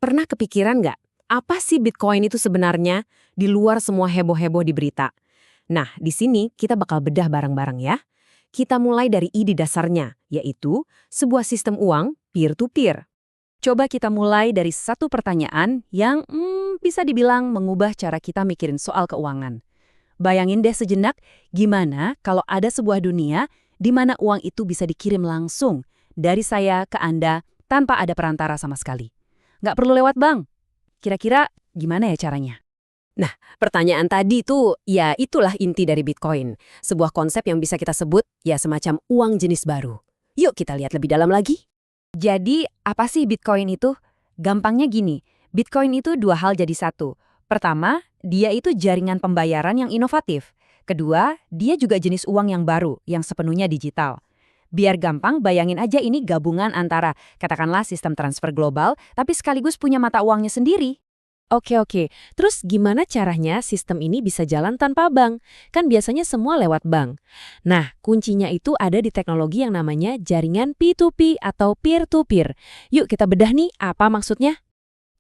Pernah kepikiran nggak, apa sih Bitcoin itu sebenarnya di luar semua heboh-heboh di berita? Nah, di sini kita bakal bedah bareng-bareng ya. Kita mulai dari ide dasarnya, yaitu sebuah sistem uang peer-to-peer. Coba kita mulai dari satu pertanyaan yang bisa dibilang mengubah cara kita mikirin soal keuangan. Bayangin deh sejenak, gimana kalau ada sebuah dunia di mana uang itu bisa dikirim langsung dari saya ke Anda tanpa ada perantara sama sekali. Nggak perlu lewat bank. Kira-kira gimana ya caranya? Nah, pertanyaan tadi itu, ya itulah inti dari Bitcoin. Sebuah konsep yang bisa kita sebut, ya semacam uang jenis baru. Yuk kita lihat lebih dalam lagi. Jadi, apa sih Bitcoin itu? Gampangnya gini, Bitcoin itu dua hal jadi satu. Pertama, dia itu jaringan pembayaran yang inovatif. Kedua, dia juga jenis uang yang baru, yang sepenuhnya digital. Biar gampang, bayangin aja ini gabungan antara, katakanlah sistem transfer global, tapi sekaligus punya mata uangnya sendiri. Oke. Terus gimana caranya sistem ini bisa jalan tanpa bank? Kan biasanya semua lewat bank. Nah, kuncinya itu ada di teknologi yang namanya jaringan P2P atau peer-to-peer. Yuk kita bedah nih, apa maksudnya?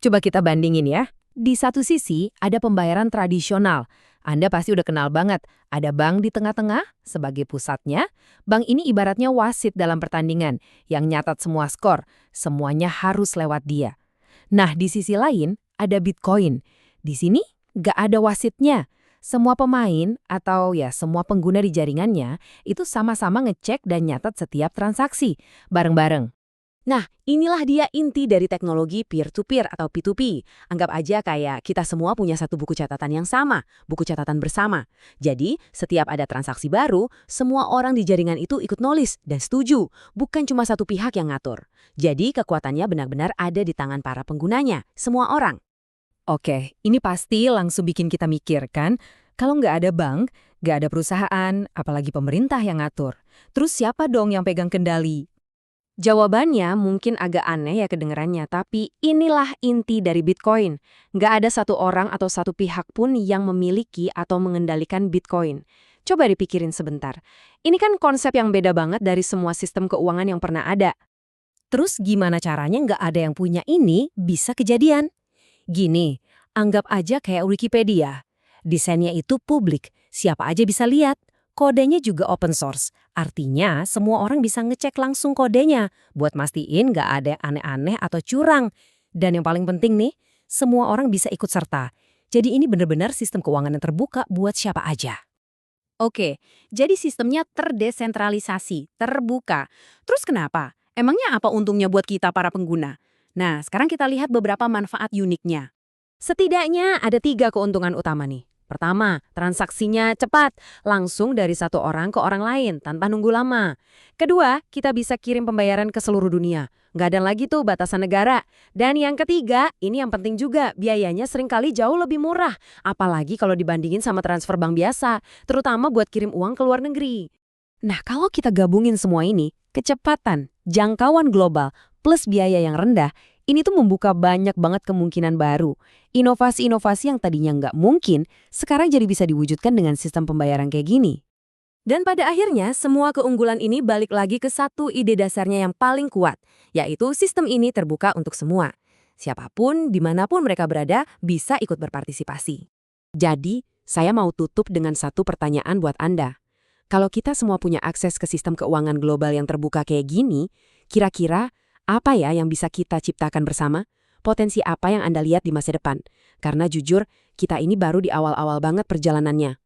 Coba kita bandingin ya. Di satu sisi, ada pembayaran tradisional. Anda pasti udah kenal banget. Ada bank di tengah-tengah sebagai pusatnya. Bank ini ibaratnya wasit dalam pertandingan yang nyatat semua skor. Semuanya harus lewat dia. Nah, di sisi lain, ada Bitcoin. Di sini nggak ada wasitnya. Semua pemain atau ya semua pengguna di jaringannya itu sama-sama ngecek dan nyatat setiap transaksi bareng-bareng. Nah, inilah dia inti dari teknologi peer-to-peer atau P2P. Anggap aja kayak kita semua punya satu buku catatan yang sama, buku catatan bersama. Jadi, setiap ada transaksi baru, semua orang di jaringan itu ikut nulis dan setuju, bukan cuma satu pihak yang ngatur. Jadi, kekuatannya benar-benar ada di tangan para penggunanya, semua orang. Oke, ini pasti langsung bikin kita mikir kan, kalau nggak ada bank, nggak ada perusahaan, apalagi pemerintah yang ngatur. Terus siapa dong yang pegang kendali? Jawabannya mungkin agak aneh ya kedengarannya, tapi inilah inti dari Bitcoin. Nggak ada satu orang atau satu pihak pun yang memiliki atau mengendalikan Bitcoin. Coba dipikirin sebentar. Ini kan konsep yang beda banget dari semua sistem keuangan yang pernah ada. Terus gimana caranya nggak ada yang punya ini bisa kejadian? Gini, anggap aja kayak Wikipedia. Desainnya itu publik, siapa aja bisa lihat. Kodenya juga open source, artinya semua orang bisa ngecek langsung kodenya buat mastiin nggak ada aneh-aneh atau curang. Dan yang paling penting nih, semua orang bisa ikut serta. Jadi ini benar-benar sistem keuangan yang terbuka buat siapa aja. Oke, jadi sistemnya terdesentralisasi, terbuka. Terus kenapa? Emangnya apa untungnya buat kita para pengguna? Nah, sekarang kita lihat beberapa manfaat uniknya. Setidaknya ada 3 keuntungan utama nih. Pertama, transaksinya cepat, langsung dari satu orang ke orang lain tanpa nunggu lama. Kedua, kita bisa kirim pembayaran ke seluruh dunia. Nggak ada lagi tuh batasan negara. Dan yang ketiga, ini yang penting juga, biayanya seringkali jauh lebih murah. Apalagi kalau dibandingin sama transfer bank biasa, terutama buat kirim uang ke luar negeri. Nah, kalau kita gabungin semua ini, kecepatan, jangkauan global, plus biaya yang rendah, ini tuh membuka banyak banget kemungkinan baru. Inovasi-inovasi yang tadinya nggak mungkin, sekarang jadi bisa diwujudkan dengan sistem pembayaran kayak gini. Dan pada akhirnya, semua keunggulan ini balik lagi ke satu ide dasarnya yang paling kuat, yaitu sistem ini terbuka untuk semua. Siapapun, dimanapun mereka berada, bisa ikut berpartisipasi. Jadi, saya mau tutup dengan satu pertanyaan buat Anda. Kalau kita semua punya akses ke sistem keuangan global yang terbuka kayak gini, kira-kira apa ya yang bisa kita ciptakan bersama? Potensi apa yang Anda lihat di masa depan? Karena jujur, kita ini baru di awal-awal banget perjalanannya.